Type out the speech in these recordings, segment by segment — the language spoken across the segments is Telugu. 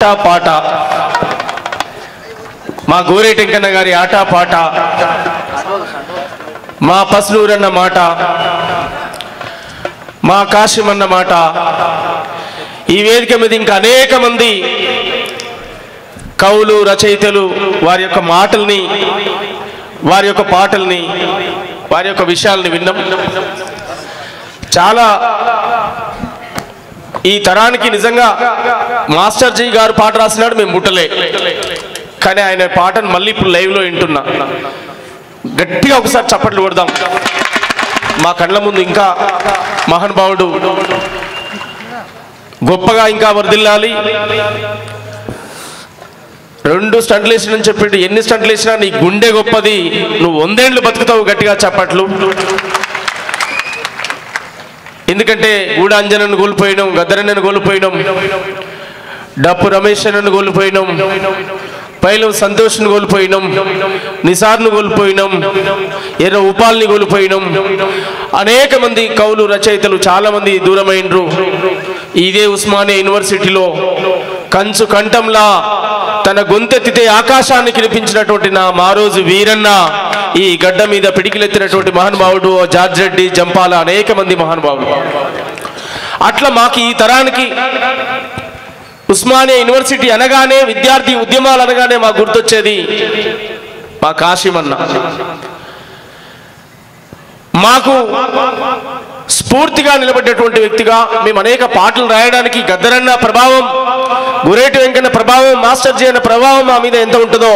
పాట మా గోరేటెంకన్న గారి ఆట పాట మా పస్లూరన్న మాట మా కాశీమన్న మాట ఈ వేదిక మీద ఇంకా అనేక మంది కవులు రచయితలు వారి యొక్క మాటల్ని వారి యొక్క పాటల్ని వారి యొక్క విషయాల్ని విన్నాం. చాలా ఈ తరానికి నిజంగా మాస్టర్ జీ గారు పాట రాసినాడు, మేము ముట్టలే, కానీ ఆయన పాటను మళ్ళీ ఇప్పుడు లైవ్లో వింటున్నా. గట్టిగా ఒకసారి చప్పట్లు కొడదాం. మా కళ్ళ ముందు ఇంకా మహానుభావుడు గొప్పగా ఇంకా వర్ధిల్లాలి. 2 స్టంట్లు వేసినని చెప్పి ఎన్ని స్టంట్లు వేసినా నీ గుండె గొప్పది, నువ్వు 100 ఏళ్ళు బతుకుతావు. గట్టిగా చప్పట్లు. ఎందుకంటే గూడాంజనను కోల్పోయినాం, గద్దరన్నను కోల్పోయినాం, డప్పు రమేశ్వరను కోల్పోయినాం, పైలం సంతోష్ను కోల్పోయినాం, నిసార్ను కోల్పోయినాం, ఎర్ర ఉపాల్ని కోల్పోయినాం. అనేక మంది కవులు రచయితలు చాలా మంది దూరమైనరు. ఇదే ఉస్మానియా యూనివర్సిటీలో కంచు కంఠంలా తన గొంతెత్తితే ఆకాశాన్ని కినిపించినటువంటి నా మారోజు వీరన్న ఈ గడ్డ మీద పిడికిలెత్తినటువంటి మహానుభావుడు జార్జ్ రెడ్డి, జంపాల, అనేక మంది మహానుభావులు. అట్లా మాకు ఈ తరానికి ఉస్మానియా యూనివర్సిటీ అనగానే, విద్యార్థి ఉద్యమాలు అనగానే మాకు గుర్తొచ్చేది మా కాశీమన్న. మాకు స్ఫూర్తిగా నిలబడ్డటువంటి వ్యక్తిగా మేము అనేక పాటలు రాయడానికి గద్దరన్న ప్రభావం, గురేటి వెంకన్న ప్రభావం, మాస్టర్ జీ అన్న ప్రభావం మా మీద ఎంత ఉంటుందో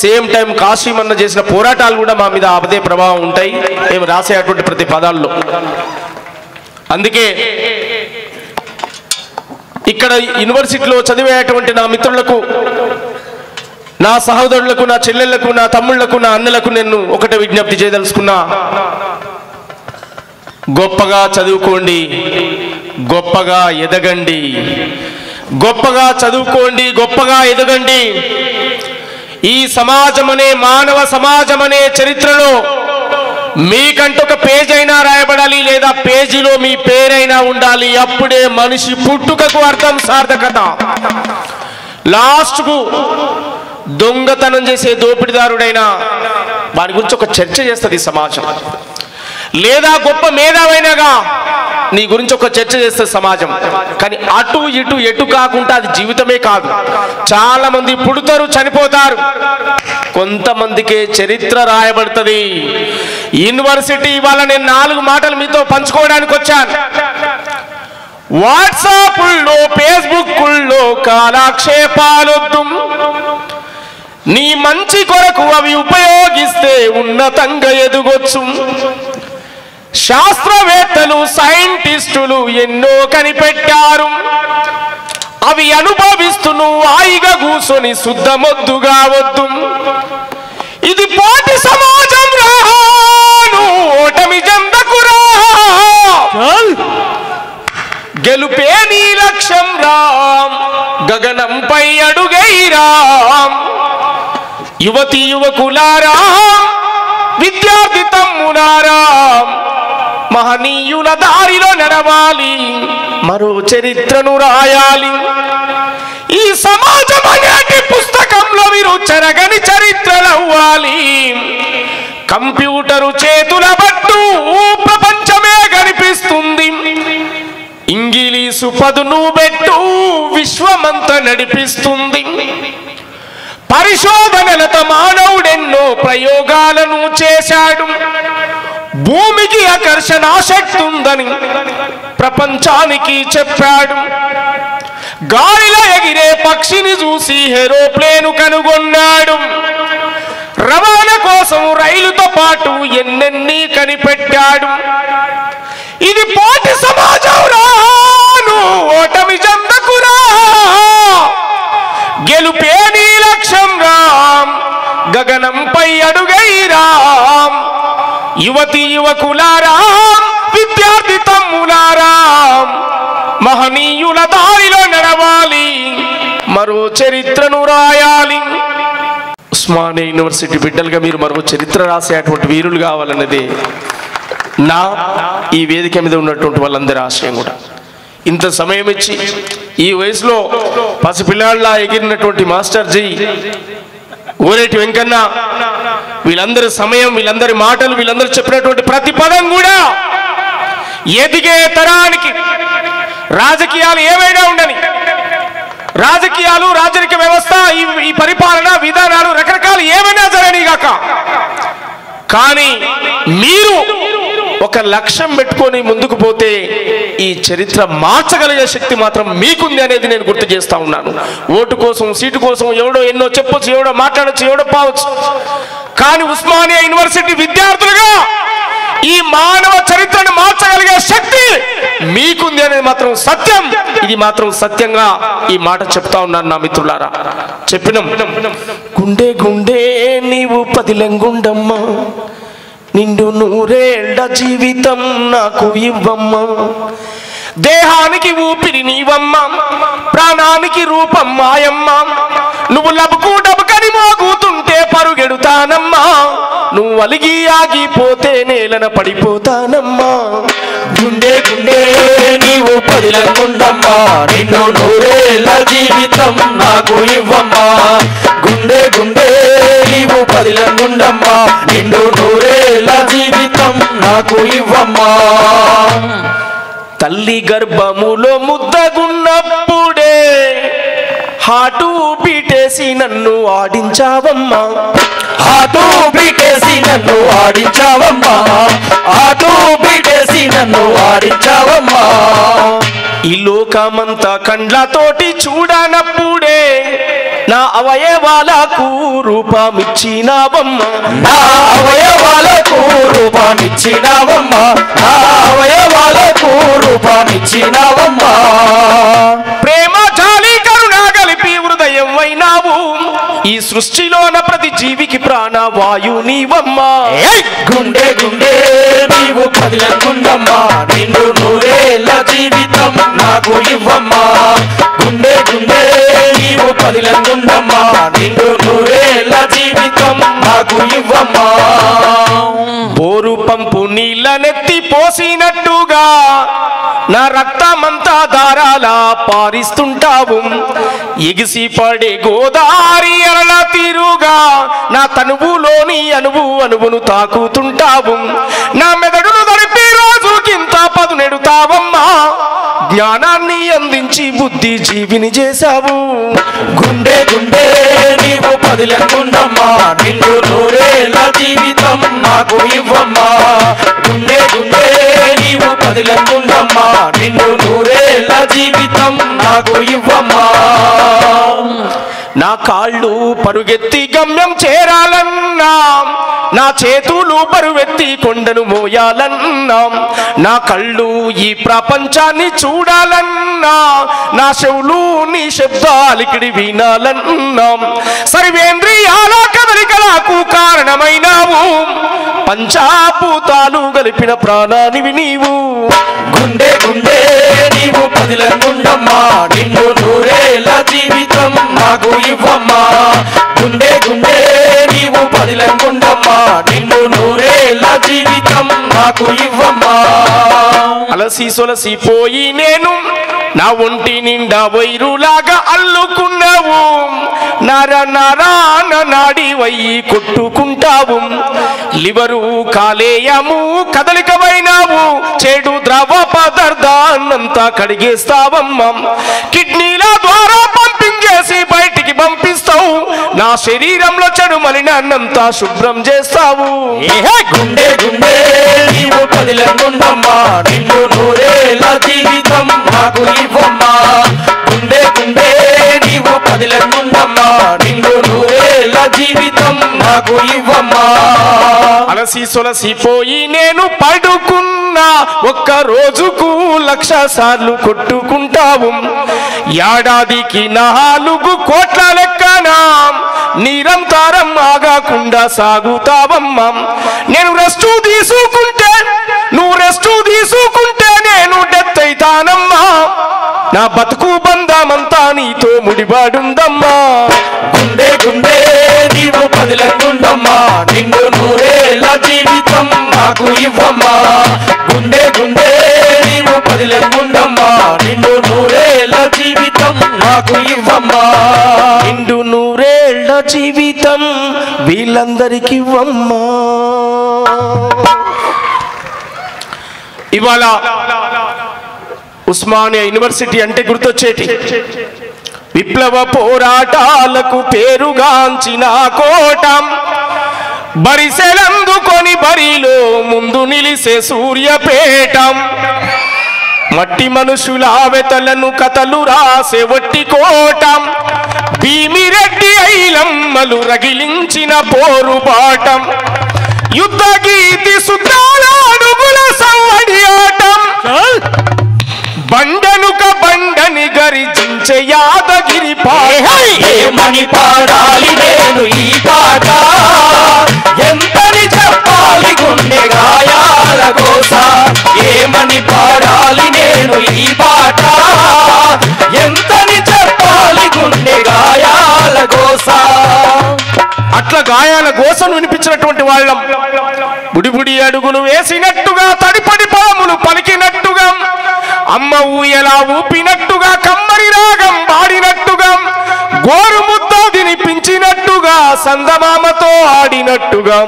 సేమ్ టైం కాశీమన్న చేసిన పోరాటాలు కూడా మా మీద అదే ప్రభావం ఉంటాయి మేము రాసేటువంటి ప్రతి పదాల్లో. అందుకే ఇక్కడ యూనివర్సిటీలో చదివేటువంటి నా మిత్రులకు, నా సహోదరులకు, నా చెల్లెళ్లకు, నా తమ్ముళ్లకు, నా అన్నలకు నేను ఒకటే విజ్ఞప్తి చేయదలుచుకున్నా. గొప్పగా చదువుకోండి, గొప్పగా ఎదగండి. గొప్పగా చదువుకోండి, గొప్పగా ఎదగండి. ఈ సమాజం అనే, మానవ సమాజం అనే చరిత్రలో మీకంటూ ఒక పేజ్ అయినా రాయబడాలి, లేదా పేజీలో మీ పేరైనా ఉండాలి. అప్పుడే మనిషి పుట్టుకకు అర్థం, సార్థకత. లాస్ట్కు దొంగతనం చేసే దోపిడిదారుడైనా వారి గురించి ఒక చర్చ చేస్తుంది సమాజం, లేదా గొప్ప మేధావైనగా నీ గురించి ఒక చర్చ చేస్తే సమాజం. కానీ అటు ఇటు ఎటు కాకుండా అది జీవితమే కాదు. చాలా మంది పుడతారు, చనిపోతారు, కొంతమందికే చరిత్ర రాయబడుతుంది. యూనివర్సిటీ వాళ్ళ నేను 4 మాటలు మీతో పంచుకోవడానికి వచ్చాను. వాట్సాప్లో, ఫేస్బుక్లో కాలక్షేపాలొద్దు, నీ మంచి కొరకు అవి ఉపయోగిస్తే ఉన్నతంగా ఎదుగొచ్చు. శాస్త్రవేత్తలు, సైంటిస్టులు ఎన్నో కనిపెట్టారు, అవి అనుభవిస్తూ నువ్వు హాయిగా కూర్చొని శుద్ధమొద్దుగా వద్దు. ఇది పోటీ సమాజం రాను, ఓటమి చెందకురా, గెలుపే నీ లక్ష్యం రామ్, గగనంపై అడుగైరామ్. యువతి యువకులారా, విద్యార్థి తమ్ములారా, మహనీయుల దారిలో నడవాలి, మరో చరిత్రను రాయాలి. ఈ సమాజం అనేటి పుస్తకంలో మీరు చెరగని చరిత్రలవ్వాలి. కంప్యూటరు చేతుల పట్టు ప్రపంచమే కనిపిస్తుంది, ఇంగిలీసు పదును పెట్టు విశ్వమంతా నడిపిస్తుంది. పరిశోధనలతో మానవుడెన్నో ప్రయోగాలను చేశాడు, భూమికి ఆకర్షణ శక్తి ఉందని ప్రపంచానికి చెప్పాడు. గాలిలో ఎగిరే పక్షిని చూసి ఏరోప్లేను కనుగొన్నాడు. రవాణా కోసం రైలుతో పాటు ఎన్నెన్ని కనిపెట్టాడు. ఇది పోటీ సమాజం రాను, ఓటమి చెందకురా, గెలుపే నీ లక్ష్యం రామ్, గగనంపై అడుగైరామ్. యువతి యువకులారా, విద్యార్థి తమ్ములారా, మహనీయుల దారిలో నడవాలి, మరో చరిత్రను రాయాలి. ఉస్మానియా యూనివర్సిటీ బిడ్డలుగా మీరు మరో చరిత్ర రాసేటువంటి వీరులు కావాలన్నది నా ఈ వేదిక మీద ఉన్నటువంటి వాళ్ళందరి ఆశయం కూడా. ఇంత సమయం ఇచ్చి ఈ వయసులో పసిపిల్లాళ్ళ ఎగిరినటువంటి మాస్టర్ జీ, ఊరేటి వెంకన్న, వీళ్ళందరి సమయం, వీళ్ళందరి మాటలు, వీళ్ళందరూ చెప్పినటువంటి ప్రతి పదం కూడా ఎదిగే తరానికి రాజకీయాలు ఏవైనా ఉండని, రాజకీయాలు, రాజరిక వ్యవస్థ, ఈ పరిపాలన విధానాలు రకరకాలు ఏమైనా జరగని గాక, కానీ మీరు ఒక లక్ష్యం పెట్టుకొని ముందుకు పోతే ఈ చరిత్ర మార్చగలిగే శక్తి మాత్రం మీకుంది అనేది నేను గుర్తు చేస్తా ఉన్నాను. ఓటు కోసం, సీటు కోసం ఎవడో ఎన్నో చెప్పొచ్చు, ఎవడో మాట్లాడచ్చు, ఎవడో పావచ్చు, కానీ ఉస్మానియా యూనివర్సిటీ విద్యార్థులుగా ఈ మానవ చరిత్రను మార్చగలిగే శక్తి మీకుంది అనేది మాత్రం సత్యం. ఇది మాత్రం సత్యంగా ఈ మాట చెప్తా ఉన్నాను నా మిత్రులారా. చెప్పినాం, గుండె గుండె నీవు పదిలంగుండమ్మా, నిండు నూరేళ్ల జీవితం నాకు ఇవ్వమ్మా, దేహానికి ఊపిరి నీవమ్మ, ప్రాణానికి రూపం మాయమ్మ, నువ్వు లబుకు డబుకని మోగుతుంటే పరుగెడుతానమ్మా, నువ్వు అలిగి ఆగిపోతే నేలన పడిపోతానమ్మా. గుండె గుండె నీవు పదిలంగుండమ్మా, నిన్ను నూరేళ్ల జీవితం నాకు ఇవ్వమ్మా, గుండె గుండె నీవు పదిలంగుండమ్మా, నిన్ను నూరేళ్ల జీవితం నాకు ఇవ్వమ్మా. తల్లి గర్భములో ముద్దగున్నప్పుడే హాటు బీటేసి నన్ను ఆడించావమ్మా, హాటు బీటేసి నన్ను ఆడించావమ్మా, హాటు బీటేసి నన్ను ఆడించావమ్మా. ఈ లోకమంతా కండ్లతోటి చూడనప్పుడే నా అవయవాలకు రూపమిచ్చినావమ్మా, నా అవయవాలకు రూపమిచ్చినావమ్మా, నా అవయవాలకు రూపమిచ్చినావమ్మా. ప్రేమ జాలి కరుణ కలిపి హృదయం అయినావు, ఈ సృష్టిలోన ప్రతి జీవికి ప్రాణవాయు నీవమ్మా. గుండె గుండె నీవు పదిలంగుండమ్మా, నిన్ను నూరేళ్ల జీవితం నాకు ఇవ్వమ్మా, గుండె గుండె నీవు పదిలంగుండమ్మా, నిన్ను నూరేళ్ల జీవితం నాకు ఇవ్వమ్మా. బోరు పంపు నీళ్ళ నెత్తి పోసినట్టుగా నా రక్తమంతా దారాలా పారిస్తుంటావు, ఎగిసి పడే గోదారి అరల తీరుగా నా తనువులోని అణువును తాకుతుంటావు, నా మెదడును తడిపి రోజుకింత పదునెడుతావమ్మా, జ్ఞానాన్ని అందించి బుద్ధి జీవిని చేశావు. గుండె గుండె నీవు పదిలంగుండమ్మా, నిన్ను నూరేళ్ల జీవితం నాకు ఇవ్వమ్మా, గుండె గుండె నీవు పదిలంగుండమ్మా, నిన్ను నూరేళ్ల జీవితం నాకు ఇవ్వమ్మా. నా కాళ్ళు పరుగెత్తి గమ్యం చేరాలన్నా, నా చేతులు బరువెత్తి కొండను మోయాలన్నా, నా కళ్ళు ఈ ప్రపంచాన్ని చూడాలన్నా, నా చెవులు నీ శబ్దాలికిడి వినాలన్నా, సర్వేంద్రియాల కదలికలకు కారణమైనావు, పంచాభూతాలు గలిపిన ప్రాణానివి నీవు. గుండె గుండె నీవు పదిలంగుండమ్మా, నిన్ను నూరేళ్ల జీవితం నాకు ఇవ్వమ్మా, గుండె గుండె నీవు పదిలంగుండమ్మా, నిన్ను నూరేళ్ల జీవితం నాకు ఇవ్వమ్మా. అలసి సొలసిపోయి నేను నా ఒంటి నిండా వైరులాగా అల్లుకున్నావు, నర నరాన నాడి వయ్యి కొట్టుకుంటావు, లివరు కాలేయము కదలికమైనావు, చెడు ద్రవ పదార్థాన్నంతా కడిగేస్తావమ్మా, కిడ్నీల ద్వారా పంపింగ్ చేసి బయటికి పంపిస్తావు, నా శరీరంలో చెడు మలినాన్నంతా శుభ్రం చేస్తావు. గుండె గుండె నీవు పదిలంగుండమ్మా, నిన్ను నూరేళ్ల జీవితం నాకు ఇవ్వమ్మా, గుండె గుండె నీవు పదిలంగుండమ్మా, నిన్ను నూరేళ్ల జీవితం నాకు ఇవ్వమ్మా. అలసి సొలసిపోయి నేను పడుకున్నా, ఒక్క రోజుకు 1,00,000 సార్లు కొట్టుకుంటావు, ఏడాదికి 4 కోట్ల లెక్కనా నిరంతరం ఆగకుండా సాగుతావమ్మా, నేను రెస్ట్ తీసుకుంటే నువ్వు రెస్ట్ తీసుకుంటే నేను డెత్ అయితానమ్మా, నా బతుకు బంధమంతా నీతో ముడిపడుందమ్మా. గుండె గుండె నీవు పదిలంగుండమ్మా, నిన్ను నూరేళ్ల జీవితం నాకు ఇవ్వమ్మా, గుండె గుండె నీవు పదిలంగుండమ్మా, నిన్ను నూరేళ్ల జీవితం మాకు ఇవ్వమ్మా. నిండు నూరేళ్ల జీవితం వీళ్ళందరికి ఇవ్వమ్మా. ఇవాళ ఉస్మానియా యూనివర్సిటీ అంటే గుర్తొచ్చేటి విప్లవ పోరాటాలకు పేరుగాంచిన కోట, బరిసెలందుకొని బరిలో ముందు నిలిసే సూర్యపేట, మట్టి మనుషుల వెతలను కథలు రాసే వట్టి కోట, భీమిరెడ్డి ఐలమ్మలు రగిలించిన పోరుబాటం, యుద్ధ గీతి సుద్దాల అడుగుల సవ్వడి ఆటం, బండనుక బండని గరిజించే యాదగిరి పాట. ఏమని పాడాలి నేను ఈ పాట, ఎంతని చెప్పాలి గుండె గాయాల గోస. ఏమని పాడాలి నేను ఈ పాట, ఎంతని చెప్పాలి గుండె గాయాల గోస. అట్లా గాయాల గోసను వినిపించినటువంటి వాళ్ళం, బుడి బుడి అడుగులు వేసినట్టుగా, తడిపడి పదములు పలికినట్టుగా, అమ్మ ఊయలా ఊపినట్టుగా, కమ్మరి రాగం పాడినట్టుగా, గోరు ముద్ద తినిపించినట్టుగా, సందమామతో ఆడినట్టుగా,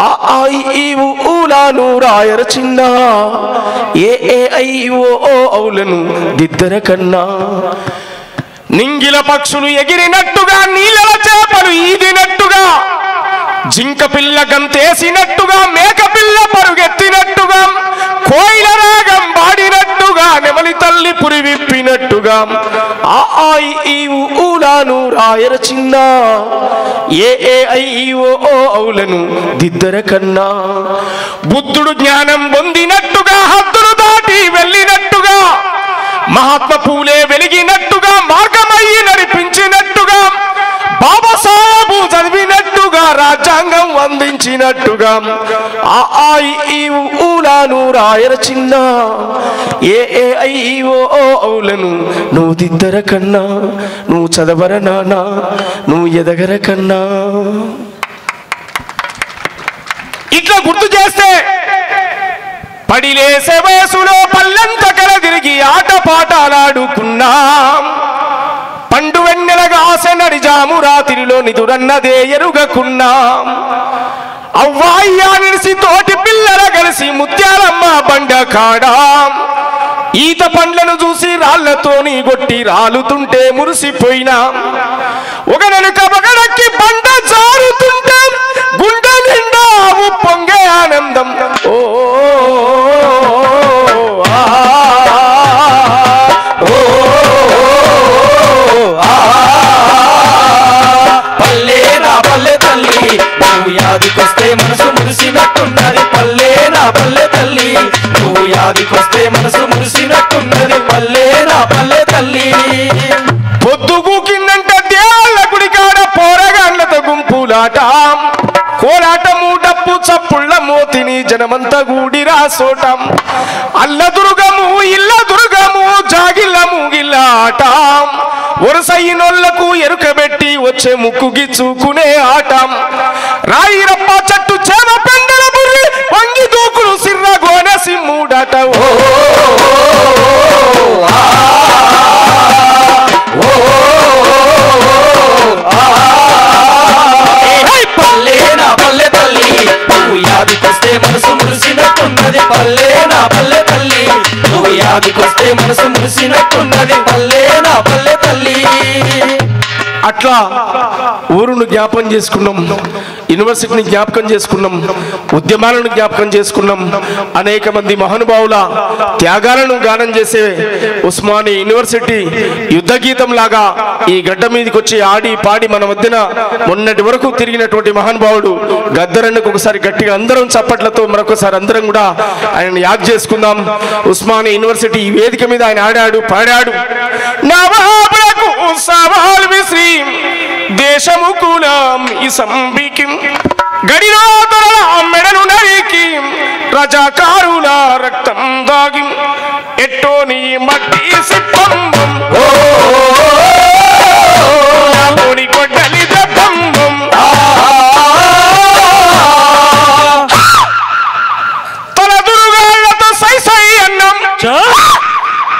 ఆ ఈ ఊలాను రాయర చిన్న, ఏ ఐ ఓ ఔలను దిద్దర కన్నా, నింగిల పక్షులు ఎగిరినట్టుగా, నీళ్ళ చేపలు ఈదినట్టుగా, జింక పిల్ల గంతేసినట్టుగా, మేక పిల్ల పరుగెత్తినట్టుగా, కోయిల రాగం పాడినట్టుగా, నెమలి తల్లి పురి విప్పినట్టుగా, ఆ ఈ ఊలాను రాయర చిన్న, ఏ ఐ ఓ ఔలను దిద్దర కన్నా, బుద్ధుడు జ్ఞానం పొందినట్టుగా, హద్దులు దాటి వెళ్ళినట్టుగా, మహాత్మ పూలే వెలిగినట్టుగా, మార్గమయ్యి నడిపించినట్టుగా, బాబాసాహెబు చదివినట్టుగా, రాజ్యాంగం అందించినట్టుగా, ఆ ఈ ఊలాను రాయర చిన్న, ఏ ఐ ఓ ఔలను నువ్వు దిద్దర కన్నా, నువ్వు చదవర నానా, నువ్వు ఎదగర కన్నా. ఇట్లా గుర్తు చేస్తే పడిలేసే వయసులో పల్లెంత కల తిరిగి ఆట పాటలాడుకున్నాం, పండు వెన్నెలగా ఆశ నడిజాము రాత్రిలో నిదురన్నదే ఎరుగకున్నాం, అవ్వాయ్యా నిలిసి తోటి పిల్లల కలిసి ముత్యాలమ్మ బండ కాడాం, ఈత పండ్లను చూసి రాళ్లతోని గొట్టి రాలుతుంటే మురిసిపోయినాం, ఒక నలుక బగడక్కి బండ జారుతుంటే గుండె నిండా పొంగే ఆనందం. ఓ పల్లె నా పల్లె తల్లి నువ్వు యాదికొస్తే మనసు మురిసినట్టున్నది. పల్లె నా పల్లె తల్లి నువ్వు యాదికొస్తే మనసు మురిసినట్టున్నది. పల్లె నా పల్లె తల్లి. పొద్దుగు కిందంట దేవాళ్ళ గుడి కాడ పోరగాళ్ళతో గుంపులాట, కోలాటము డప్పు చప్పుళ్ళ మోతిని జనమంతా గూడి రాసోటం, అల్ల దుర్గము ఇల్ల దుర్గము జాగిల్లము గిల్లాట, వరుసైనోళ్లకు ఎరుకబెట్టి వచ్చే ముక్కు గిచ్చుకునే ఆట, రాయి రప్ప చెట్టు చేమ పెండల బుర్రి వంగి దూకులు సిర్ర గోనె సిమ్ముడట. పల్లె నా పల్లె తల్లి నువ్వు యాదికొస్తే మనసు మురిసినట్టున్నది. పల్లె నా పల్లె తల్లి నువ్వు యాదికొస్తే మనసు మురిసినట్టున్నది. పల్లె నా పల్లె తల్లి. అట్లా ఊరును జ్ఞాపకం చేసుకున్నాం, యూనివర్సిటీని జ్ఞాపకం చేసుకున్నాం, ఉద్యమాలను జ్ఞాపకం చేసుకున్నాం, అనేక మంది మహానుభావుల త్యాగాలను గానం చేసే ఉస్మానియా యూనివర్సిటీ యుద్ధ గీతం లాగా ఈ గడ్డ మీదకి వచ్చి ఆడి పాడి మన మధ్యన మొన్నటి వరకు తిరిగినటువంటి మహానుభావుడు గద్దరన్నకు ఒకసారి గట్టిగా అందరం చప్పట్లతో మరొకసారి అందరం కూడా ఆయన యాద్ చేసుకుందాం. ఉస్మానియా యూనివర్సిటీ ఈ వేదిక మీద ఆయన ఆడాడు, పాడాడు. నవాబులకు సవాల్ విశ్రీ దేశము కులం ఈ సంబికి గడిలోతల మెడలు నరికి రజాకారుల రక్తం దాగి ఎట్టోని మట్టి సిప్పంబం కొడ్డలి దబ్బంబం తల దురుగాళ్లతో సై సై అన్నం,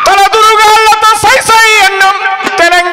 తల దురుగాళ్లతో సై సై అన్నం, తెలంగాణ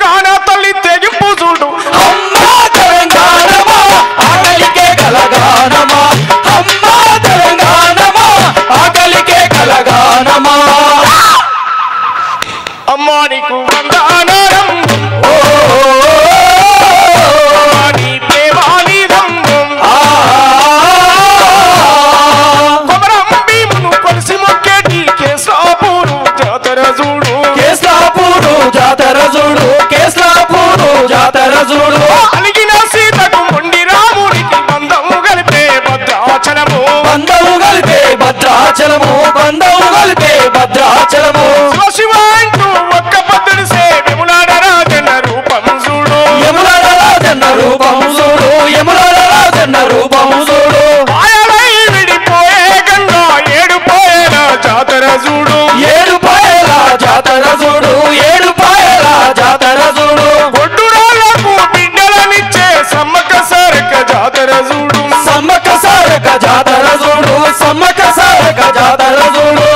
సారక జాతర చూడు సమ్మక సారక జాతర చూడు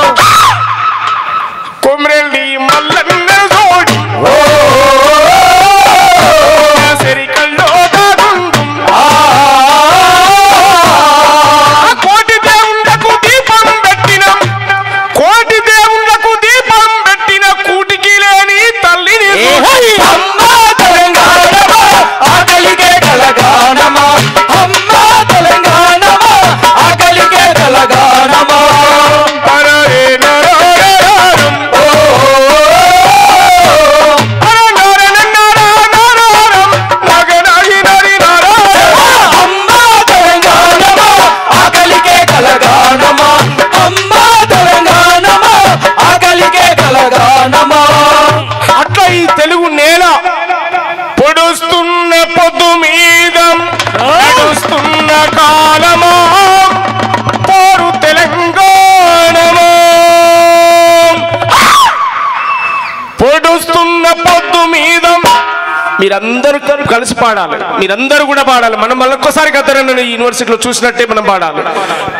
కొమ్రెల్లి మల్లన్న జోడి సరికల్లో దాగుండు కోటి దేవుళ్ళకు దీపం పెట్టిన కూటికి లేని తల్లిని అమ్మా తెలంగాణమా ఆకలికే కలగానమా అమ్మా తెలంగాణమా ఆకలికే కలగానమా అట్లా ఈ తెలుగు నేల పొడుస్తున్న పొద్దు మీద నడుస్తున్న కాలమా పోరు తెలంగాణమా పొడుస్తున్న పొద్దు మీద మీరందరూ కలిసి పాడాలి మీరందరూ కూడా పాడాలి మనం మళ్ళొక్కసారి గద్దరన్న యూనివర్సిటీలో చూసినట్టే మనం పాడాలి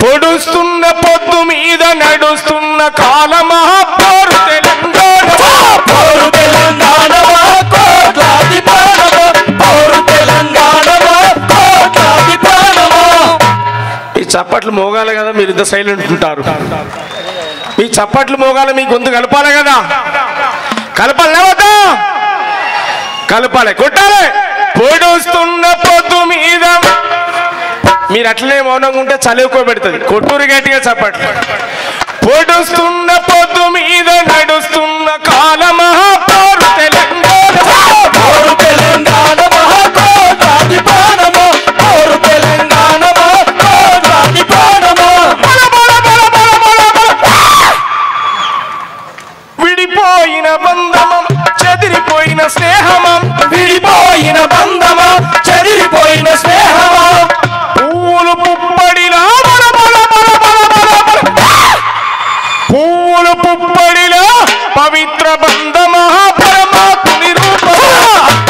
పొడుస్తున్న పొద్దు మీద నడుస్తున్న కాలమా పోరు తెలంగాణమా పౌరు తెలంగాణమా కోట్లాది ప్రాణమా పౌరు తెలంగాణమా కోట్లాది ప్రాణమా ఈ చప్పట్లు మోగాలి కదా మీరు ఇంత సైలెంట్ ఉంటారు మీ చప్పట్లు మోగాలి మీ గొంతు కలపాలి కదా కలపాలి వద్దా కలపాలి కొట్టాలి పొడుస్తున్న పొద్దు మీద మీరు అట్లనే మౌనంగా ఉంటే చదువుకోబెడుతుంది కొట్టూరు గట్టిగా చప్పట్లు పొడుస్తున్న పొద్దు మీద నడుస్తున్న కాలమా పోరు తెలంగాణమా పౌరు తెలంగాణమా కోట్లాది ప్రాణమా పౌరు తెలంగాణమా కోట్లాది ప్రాణమా విడిపోయిన బంధమం చెదిరిపోయిన స్నేహమం విడిపోయిన బంధమా చెదిరిపోయిన స్నేహమా పువ్వులు పుప్పడిలా పువ్వులు పుప్పడిలా పవిత్ర బంధమా పరమాత్ముని రూపమా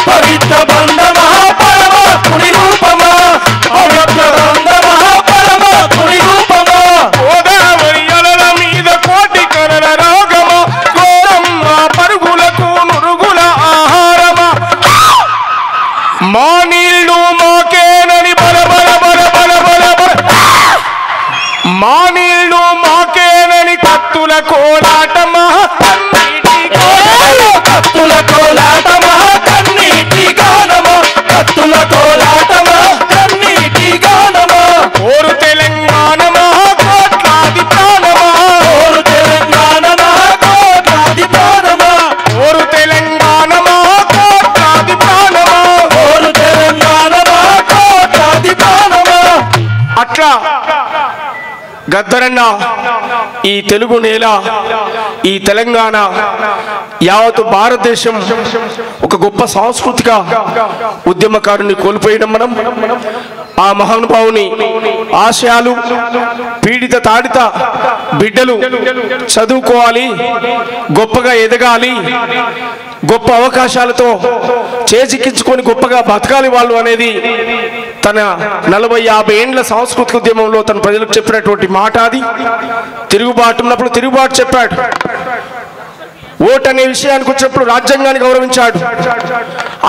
పవిత్ర బంధమా పరమాత్ముని రూపమా పవిత్ర బంధమా పరమాత్ముని రూపమా గోదావరి అలల మీద కోటి కలల రాగమా గోరమ్మ పరుగులకు నురుగుల ఆహారమా మా నీళ్ళు మాకేనని బల బల బల బల బల బల మా నీళ్ళు మాకేనని కత్తుల కోలాటమా కత్తుల కోలాటమా కన్నీటి గానమా కత్తుల కోలాటమా కన్నీటి గానమా ఓరు తెలంగాణమా కోట్లాది ప్రాణమా ఓరు తెలంగాణమా కోట్లాది ప్రాణమా ఓరు తెలంగాణమా కోట్లాది ప్రాణమా ఓరు తెలంగాణమా కోట్లాది ప్రాణమా అట్లా గద్దరన్న ఈ తెలుగు నేల ఈ తెలంగాణ యావత్ భారతదేశం ఒక గొప్ప సాంస్కృతిక ఉద్యమకారుని కోల్పోయడం మనం ఆ మహానుభావుని ఆశయాలు పీడిత తాడిత బిడ్డలు చదువుకోవాలి గొప్పగా ఎదగాలి గొప్ప అవకాశాలతో చేజిక్కించుకొని గొప్పగా బతకాలి వాళ్ళు అనేది తన 40-50 ఏండ్ల సాంస్కృతిక ఉద్యమంలో తన ప్రజలకు చెప్పినటువంటి మాట అది తిరుగుబాటు ఉన్నప్పుడు తిరుగుబాటు చెప్పాడు ఓట్ అనే విషయానికి వచ్చినప్పుడు రాజ్యాంగాన్ని గౌరవించాడు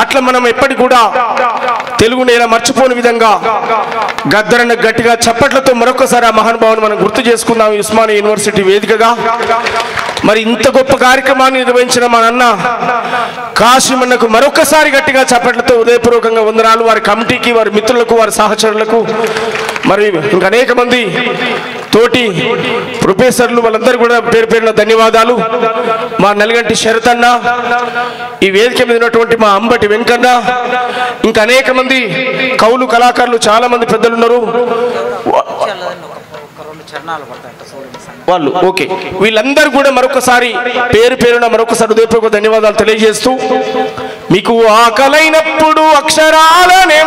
అట్లా మనం ఎప్పటికి కూడా తెలుగు నేల మర్చిపోని విధంగా గద్దరన్న గట్టిగా చప్పట్లతో మరొకసారి ఆ మహానుభావుని మనం గుర్తు చేసుకుందాం ఉస్మానియా యూనివర్సిటీ వేదికగా మరి ఇంత గొప్ప కార్యక్రమాన్ని నిర్వహించిన మా నాన్న కాశీమన్నకు మరొకసారి గట్టిగా చప్పట్లతో హృదయపూర్వకంగా వందనాలు వారి కమిటీకి వారి మిత్రులకు వారి సహచరులకు మరి ఇంకా అనేక మంది తోటి ప్రొఫెసర్లు వాళ్ళందరూ కూడా పేరు పేరున ధన్యవాదాలు మా నల్గంటి శరతన్న ఈ వేదిక మీద ఉన్నటువంటి మా అంబటి వెంకన్న ఇంకా అనేక మంది కవులు కళాకారులు చాలా మంది పెద్దలు ఉన్నారు వాళ్ళు ఓకే వీళ్ళందరూ కూడా మరొకసారి పేరు పేరున మరొకసారి హృదయపూర్వక ధన్యవాదాలు తెలియజేస్తూ మీకు ఆకలైనప్పుడు అక్షరాలనే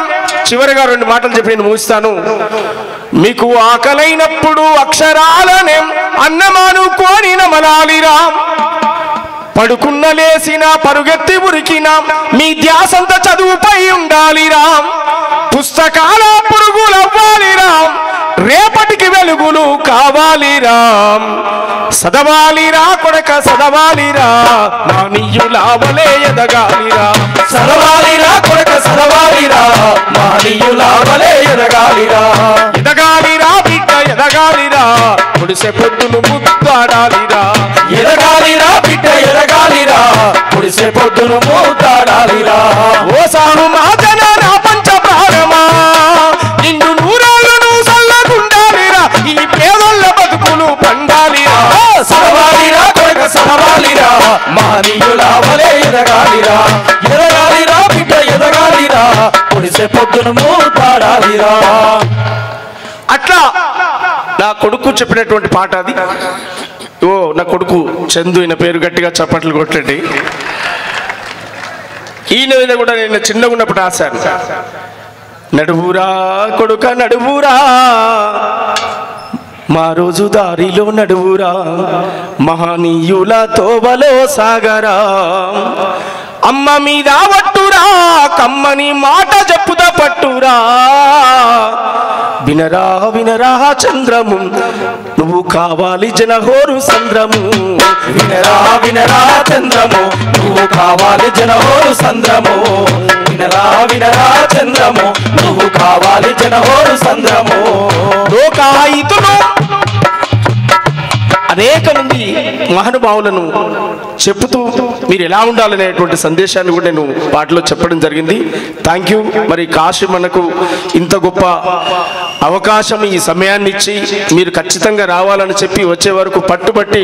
చివరిగా 2 మాటలు చెప్పి నేను ముగిస్తాను మీకు ఆకలైనప్పుడు అక్షరాలనే అన్నమానుకోని నమలాలిరా పడుకున్న లేసిన పరుగెత్తి ఉరికిన మీ ధ్యాసంత చదువుపై ఉండాలిరా పుస్తకాల పురుగులవ్వాలిరా రేపటికి వెలుగులు కావాలిరా, సదవాలిరా కొడక సదవాలిరా, మానీయులావలే ఎదగాలిరా, సదవాలిరా కొడక సదవాలిరా, మానీయులావలే ఎదగాలిరా, ఎదగాలిరా బిడ్డ ఎదగాలిరా, పొడిసే పొద్దును ముద్దాడాలిరా, ఎదగాలిరా బిడ్డ ఎదగాలిరా, పొడిసే పొద్దును ముద్దాడాలిరా. ఓ సాను మా జనాన పంచ ప్రాణమా, నిన్ను నూరేళ్ళను సల్లగుండాలిరా, ఈ పేదోళ్ళ బతుకులు పండాలిరా, సదవాలిరా కొడక సదవాలిరా, మానీయులావలే ఎదగాలిరా, ఎదగాలిరా బిడ్డ ఎదగాలిరా, పొడిసే పొద్దును ముద్దాడాలిరా. అట్లా నా కొడుకు చెప్పినటువంటి పాట అది. ఓ నా కొడుకు చందు, ఈయన పేరు గట్టిగా చప్పట్లు కొట్టండి. ఈయన మీద కూడా నేను చిన్నగా ఉన్నప్పుడు రాశాను, నడువురా కొడుక నడువురా, మా రోజు దారిలో నడువురా, మహనీయుల తోవలో సాగరా, అమ్మ మీద పట్టురా, కమ్మని మాట చెప్పుదా పట్టురా, వినరా వినరా చంద్రము, నువ్వు కావాలి జనహోరు సంద్రము, వినరా వినరా చంద్రము, నువ్వు కావాలి జనహోరు సంద్రము, వినరా వినరా చంద్రము, నువ్వు కావాలి జనహోరు సంద్రము. లోకాయుతులు అనేక మంది మహానుభావులను చెప్పుతూ మీరు ఎలా ఉండాలనేటువంటి సందేశాన్ని కూడా నేను వాటిలో చెప్పడం జరిగింది. Thank you. మరి కాశీ మనకు ఇంత గొప్ప అవకాశం, ఈ సమయాన్ని ఇచ్చి మీరు ఖచ్చితంగా రావాలని చెప్పి వచ్చే వరకు పట్టుబట్టి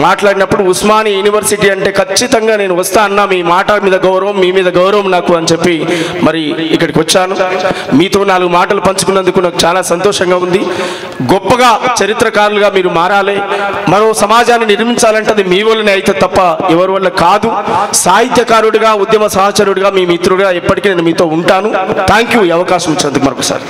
మాట్లాడినప్పుడు ఉస్మానియా యూనివర్సిటీ అంటే ఖచ్చితంగా నేను వస్తా అన్నా, మీ మాట మీద గౌరవం, మీ మీద గౌరవం నాకు అని చెప్పి మరి ఇక్కడికి వచ్చాను. మీతో 4 మాటలు పంచుకున్నందుకు నాకు చాలా సంతోషంగా ఉంది. గొప్పగా చరిత్రకారులుగా మీరు మారాలి, మరో సమాజాన్ని నిర్మించాలంటే అది మీ వల్లనే అయితే తప్ప ఎవరి వల్ల కాదు. సాహిత్యకారుడిగా, ఉద్యమ సహచరుడిగా, మీ మిత్రుడిగా ఎప్పటికీ నేను మీతో ఉంటాను. థ్యాంక్ యూ ఈ అవకాశం ఇచ్చినందుకు మరొకసారి.